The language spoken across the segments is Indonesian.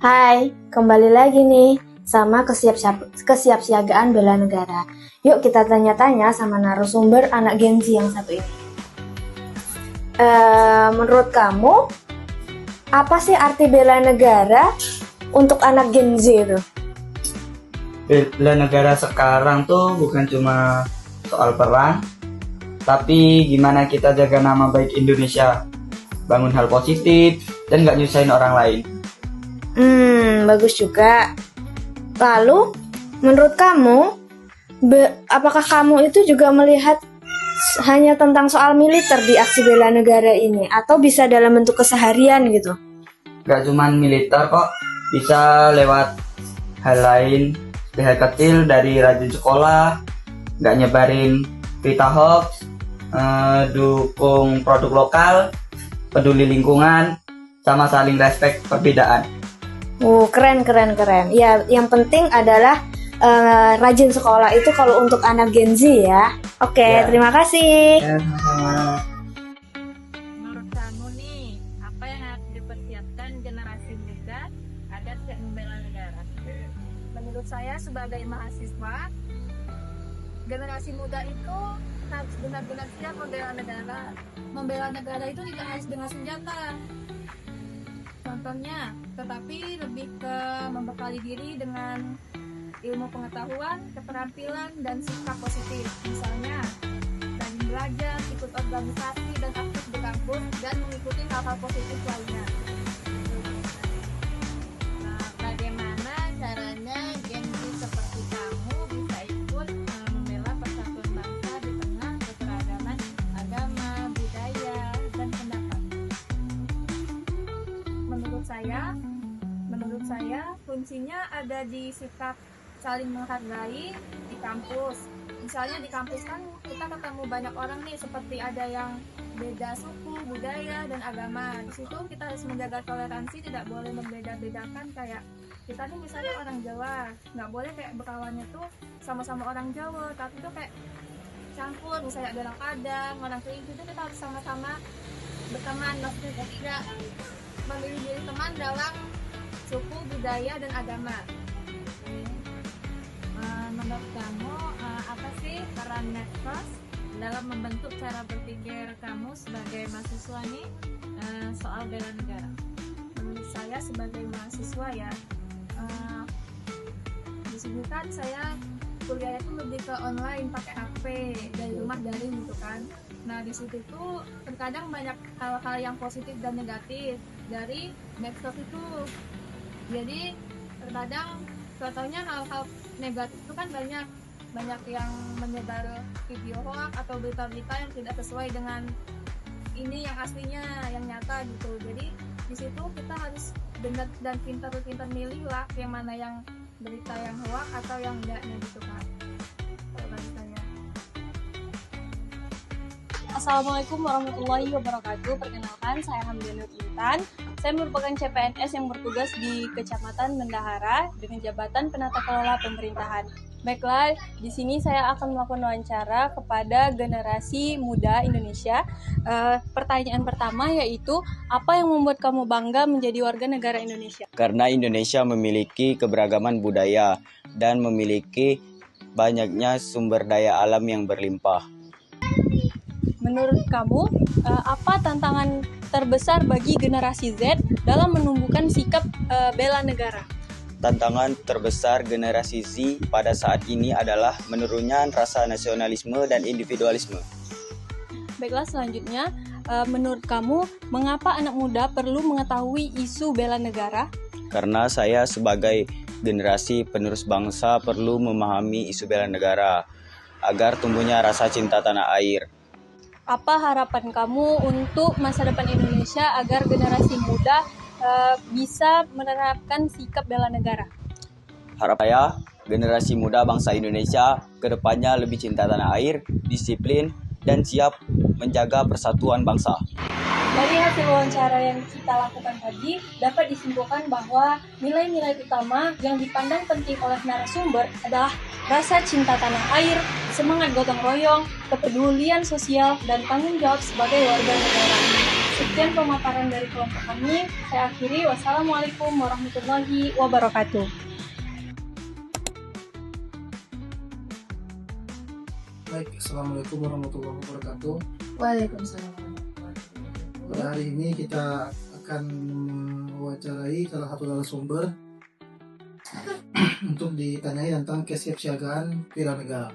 Hai, kembali lagi nih sama kesiapsiagaan bela negara. Yuk kita tanya-tanya sama narasumber anak Gen Z yang satu ini. Menurut kamu, apa sih arti bela negara untuk anak Gen Z itu? Bela negara sekarang tuh bukan cuma soal perang, tapi gimana kita jaga nama baik Indonesia, bangun hal positif, dan gak nyusahin orang lain. Bagus juga. Lalu, menurut kamu, apakah kamu itu juga melihat hanya tentang soal militer di aksi bela negara ini, atau bisa dalam bentuk keseharian gitu? Gak cuma militer kok, bisa lewat hal lain, hal kecil dari rajin sekolah, gak nyebarin berita hoax, dukung produk lokal, peduli lingkungan, sama saling respect perbedaan. Keren. Ya, yang penting adalah rajin sekolah itu kalau untuk anak Gen Z ya. Oke, Ya. Terima kasih. Ya, sama-sama. Menurut kamu nih, apa yang harus dipersiapkan generasi muda agar siap membela negara? Menurut saya sebagai mahasiswa, generasi muda itu harus benar-benar siap membela negara. Membela negara itu tidak harus dengan senjata. Contohnya, tetapi lebih ke membekali diri dengan ilmu pengetahuan, keterampilan, dan sikap positif. Misalnya, rajin belajar, ikut organisasi, dan aktif di kampus, dan mengikuti hal-hal positif lainnya. Nah, bagaimana caranya Gen Z seperti kamu bisa ikut membela persatuan bangsa di tengah keberagaman agama, budaya, dan pendapat? Menurut saya kuncinya ada di sikap saling menghargai di kampus. Misalnya di kampus kan kita ketemu banyak orang nih, seperti ada yang beda suku, budaya, dan agama. Di situ kita harus menjaga toleransi, tidak boleh membeda-bedakan. Kayak kita nih misalnya orang Jawa, nggak boleh kayak berkawannya tuh sama-sama orang Jawa, tapi tuh kayak campur. Misalnya ada orang Padang, orang Kerinci, itu kita harus sama-sama berteman, maksudnya tidak memilih diri teman dalam suku, budaya, dan agama. Menurut kamu, apa sih peran medsos dalam membentuk cara berpikir kamu sebagai mahasiswa nih soal bela negara? Menurut saya sebagai mahasiswa ya, di sini kan saya kuliah itu lebih ke online pakai HP dari rumah daring gitu kan. Nah di situ tuh terkadang banyak hal-hal yang positif dan negatif dari medsos itu. Jadi terkadang contohnya hal-hal negatif itu kan banyak yang menyebar video hoax atau berita-berita yang tidak sesuai dengan ini yang aslinya, yang nyata gitu. Jadi di situ kita harus benar dan pintar-pintar milih lah yang mana yang berita yang hoax atau yang enggaknya gitu kan. Kalau bagi saya. Assalamualaikum warahmatullahi wabarakatuh. Perkenalkan, saya Hamdani Intan. Saya merupakan CPNS yang bertugas di Kecamatan Bendahara dengan jabatan penata kelola pemerintahan. Baiklah, di sini saya akan melakukan wawancara kepada generasi muda Indonesia. Pertanyaan pertama yaitu, apa yang membuat kamu bangga menjadi warga negara Indonesia? Karena Indonesia memiliki keberagaman budaya dan memiliki banyaknya sumber daya alam yang berlimpah. Menurut kamu, apa tantangan terbesar bagi generasi Z dalam menumbuhkan sikap bela negara? Tantangan terbesar generasi Z pada saat ini adalah menurunnya rasa nasionalisme dan individualisme. Baiklah, selanjutnya, menurut kamu, mengapa anak muda perlu mengetahui isu bela negara? Karena saya sebagai generasi penerus bangsa perlu memahami isu bela negara agar tumbuhnya rasa cinta tanah air. Apa harapan kamu untuk masa depan Indonesia agar generasi muda bisa menerapkan sikap bela negara? Harapan saya, generasi muda bangsa Indonesia kedepannya lebih cinta tanah air, disiplin, dan siap menjaga persatuan bangsa. Dari hasil wawancara yang kita lakukan tadi, dapat disimpulkan bahwa nilai-nilai utama yang dipandang penting oleh narasumber adalah rasa cinta tanah air, semangat gotong royong, kepedulian sosial, dan tanggung jawab sebagai warga negara. Sekian pemaparan dari kelompok kami. Saya akhiri. Wassalamualaikum warahmatullahi wabarakatuh. Baik, Assalamualaikum warahmatullahi wabarakatuh. Waalaikumsalam. Pada hari ini kita akan mewawancarai salah satu narasumber untuk ditanyai tentang kesiapsiagaan bela negara.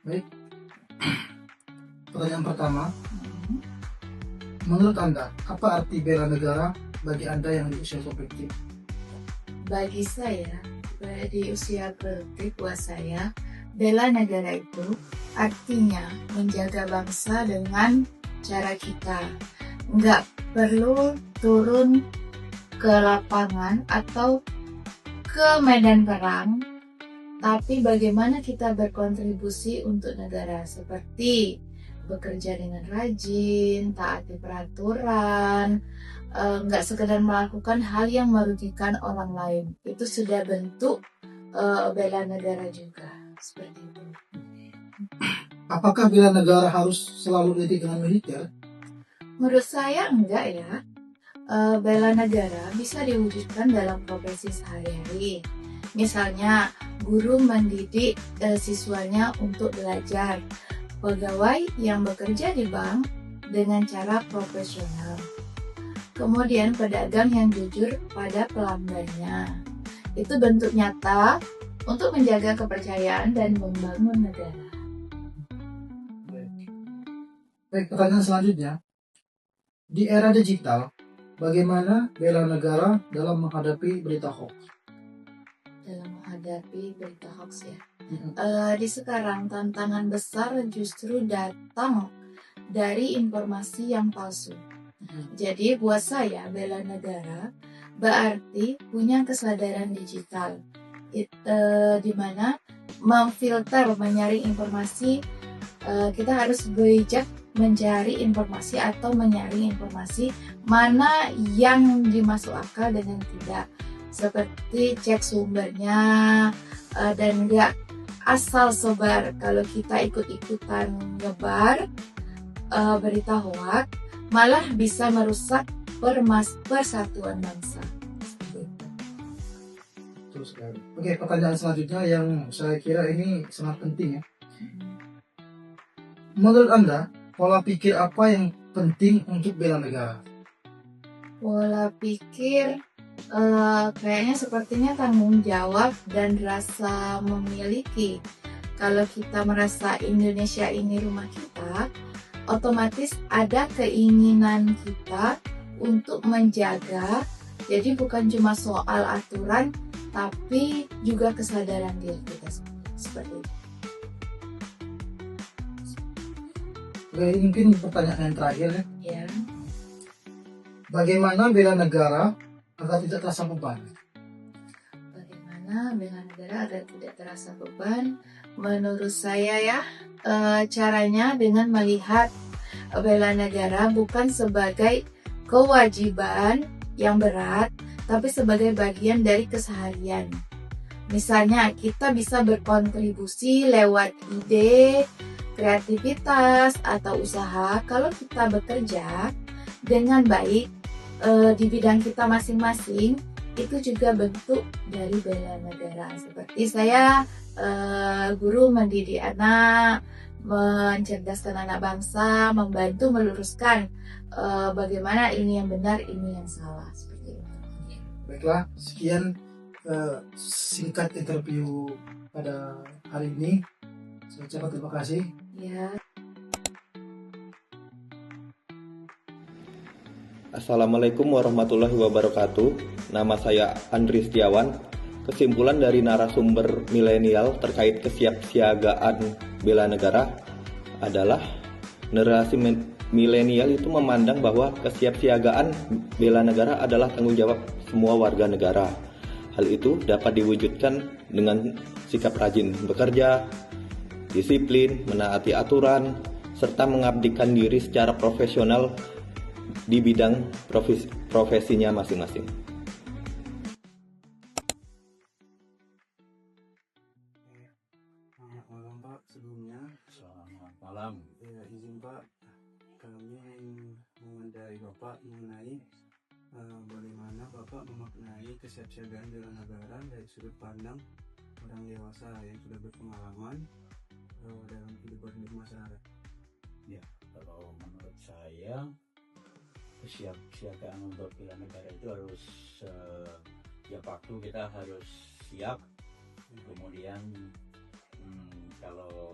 Baik, pertanyaan pertama, menurut Anda, apa arti bela negara bagi Anda yang di usia produktif? Bagi saya, di usia produktif buat saya, bela negara itu artinya menjaga bangsa dengan cara kita. Nggak perlu turun ke lapangan atau ke medan perang, tapi bagaimana kita berkontribusi untuk negara, seperti bekerja dengan rajin, taati peraturan, nggak sekedar melakukan hal yang merugikan orang lain. Itu sudah bentuk bela negara juga, seperti itu. Apakah bela negara harus selalu identik dengan militer? Menurut saya enggak ya. Bela negara bisa diwujudkan dalam profesi sehari-hari. Misalnya, guru mendidik siswanya untuk belajar, pegawai yang bekerja di bank dengan cara profesional, kemudian pedagang yang jujur pada pelanggannya. Itu bentuk nyata untuk menjaga kepercayaan dan membangun negara. Baik, pertanyaan selanjutnya. Di era digital, bagaimana bela negara dalam menghadapi berita hoax? Dalam menghadapi berita hoax ya. Di sekarang tantangan besar justru datang dari informasi yang palsu. Jadi buat saya bela negara berarti punya kesadaran digital, di mana memfilter, menyaring informasi. Kita harus bijak mencari informasi atau menyaring informasi mana yang dimasuk akal dan yang tidak, seperti cek sumbernya dan nggak asal sebar. Kalau kita ikut-ikutan nyebar berita hoax, malah bisa merusak persatuan bangsa. Betul sekali. Oke, pertanyaan selanjutnya yang saya kira ini sangat penting ya. Menurut Anda, pola pikir apa yang penting untuk bela negara? Pola pikir kayaknya sepertinya tanggung jawab dan rasa memiliki. Kalau kita merasa Indonesia ini rumah kita, otomatis ada keinginan kita untuk menjaga. Jadi bukan cuma soal aturan, tapi juga kesadaran diri kita seperti itu. Oke, ini mungkin pertanyaan yang terakhir ya. Ya. Bagaimana bela negara agar tidak terasa beban? Bagaimana bela negara agar tidak terasa beban? Menurut saya ya, caranya dengan melihat bela negara bukan sebagai kewajiban yang berat, tapi sebagai bagian dari keseharian. Misalnya kita bisa berkontribusi lewat ide, kreativitas, atau usaha. Kalau kita bekerja dengan baik di bidang kita masing-masing, itu juga bentuk dari bela negara. Seperti saya guru mendidik anak, mencerdaskan anak bangsa, membantu meluruskan bagaimana ini yang benar, ini yang salah, seperti itu. Baiklah, sekian singkat interview pada hari ini. Saya ucapkan terima kasih. Ya. Assalamualaikum warahmatullahi wabarakatuh. Nama saya Andri Setiawan. Kesimpulan dari narasumber milenial terkait kesiapsiagaan bela negara adalah generasi milenial itu memandang bahwa kesiapsiagaan bela negara adalah tanggung jawab semua warga negara. Hal itu dapat diwujudkan dengan sikap rajin bekerja, disiplin, menaati aturan, serta mengabdikan diri secara profesional di bidang profesinya masing-masing. Selamat malam Pak, sebelumnya. Selamat malam. Ya, izin Pak, kami memaknai kesiapsiagaan bela negara dari sudut pandang orang dewasa yang sudah berpengalaman dalam kehidupan masyarakat. Ya, kalau menurut saya kesiapsiagaan untuk bela negara itu harus tiap waktu kita harus siap. Kemudian kalau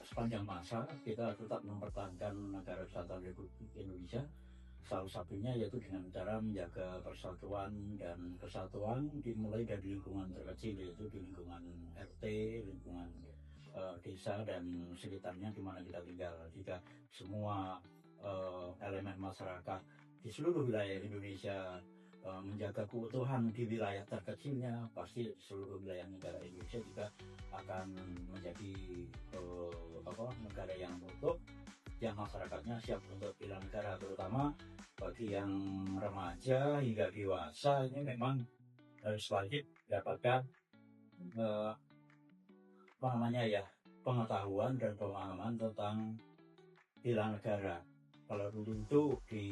sepanjang masa kita tetap mempertahankan negara kesatuan Republik Indonesia, salah satunya yaitu dengan cara menjaga persatuan dan kesatuan dimulai dari lingkungan terkecil, yaitu di lingkungan RT, lingkungan desa dan sekitarnya di mana kita tinggal. Jika semua elemen masyarakat di seluruh wilayah Indonesia menjaga keutuhan di wilayah terkecilnya, pasti seluruh wilayah negara Indonesia juga akan menjadi negara yang utuh, yang masyarakatnya siap untuk bela negara, terutama bagi yang remaja hingga dewasa. Ini memang harus wajib dapatkan pengetahuan dan pemahaman tentang bela negara. Kalau dulu itu di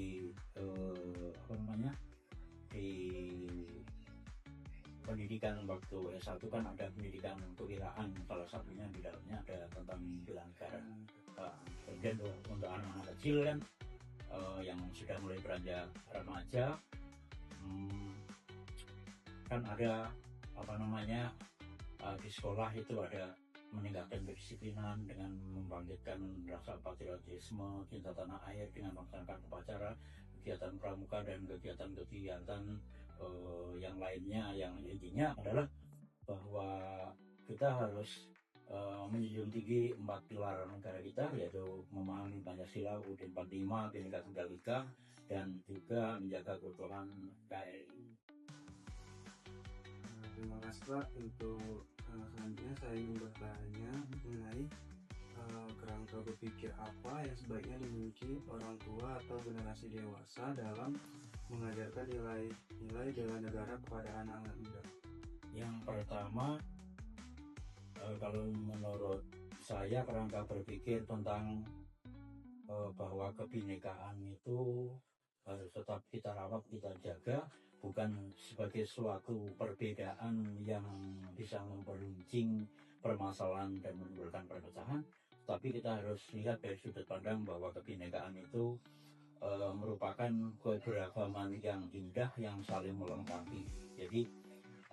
pendidikan waktu S1 kan ada pendidikan kewirausahaan, salah satunya di dalamnya ada tentang bela negara. Kemudian untuk anak-anak kecil kan yang sudah mulai beranjak remaja kan ada di sekolah itu ada meningkatkan kedisiplinan dengan membangkitkan rasa patriotisme, cinta tanah air dengan melaksanakan upacara, kegiatan pramuka dan kegiatan-kegiatan yang lainnya, yang intinya adalah bahwa kita harus menjunjung tinggi 4 pilar negara kita, yaitu memahami Pancasila, UUD 45, Bhinneka Tunggal Ika, dan juga menjaga keutuhan NKRI. Terima kasih Pak. Untuk selanjutnya saya ingin bertanya mengenai kerangka berpikir apa yang sebaiknya dimiliki orang tua atau generasi dewasa dalam mengajarkan nilai bela negara kepada anak-anak muda. Yang pertama, kalau menurut saya kerangka berpikir tentang bahwa kebinekaan itu harus tetap kita rawat, kita jaga, bukan sebagai suatu perbedaan yang bisa memperuncing permasalahan dan menimbulkan perpecahan, tapi kita harus lihat dari sudut pandang bahwa kebinekaan itu merupakan keberagaman yang indah yang saling melengkapi. Jadi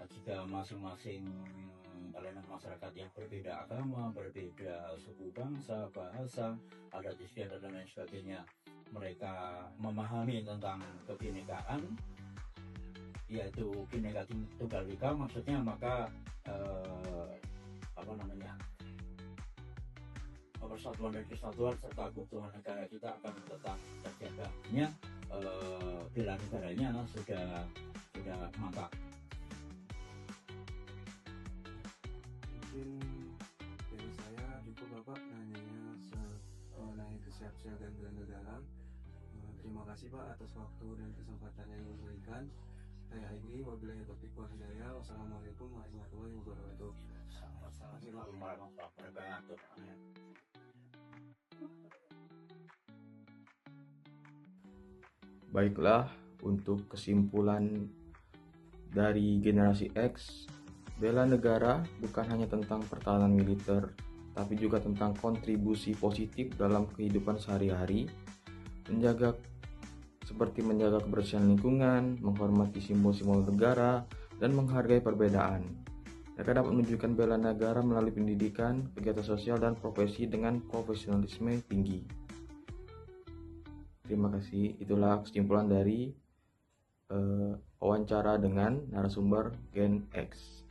jika masing-masing elemen masyarakat yang berbeda agama, berbeda suku bangsa, bahasa, adat istiadat dan lain sebagainya, mereka memahami tentang kebinekaan, yaitu Bhinneka Tunggal Ika maksudnya, maka persatuan dan kesatuan serta keutuhan negara kita akan tetap terjaga. Bela negaranya sudah mantap. Mungkin dari saya cukup Bapak nanyanya mengenai kesiapsiagaan bela negara. Terima kasih Pak atas waktu dan kesempatan yang diberikan. Saya Aigi, wabillahi taufiq wal hidayah. Wassalamualaikum warahmatullahi wabarakatuh. Assalamualaikum warahmatullahi wabarakatuh. Baiklah, untuk kesimpulan dari generasi X, bela negara bukan hanya tentang pertahanan militer, tapi juga tentang kontribusi positif dalam kehidupan sehari-hari, seperti menjaga kebersihan lingkungan, menghormati simbol-simbol negara, dan menghargai perbedaan. Mereka dapat menunjukkan bela negara melalui pendidikan, kegiatan sosial, dan profesi dengan profesionalisme tinggi. Terima kasih. Itulah kesimpulan dari wawancara dengan narasumber Gen X.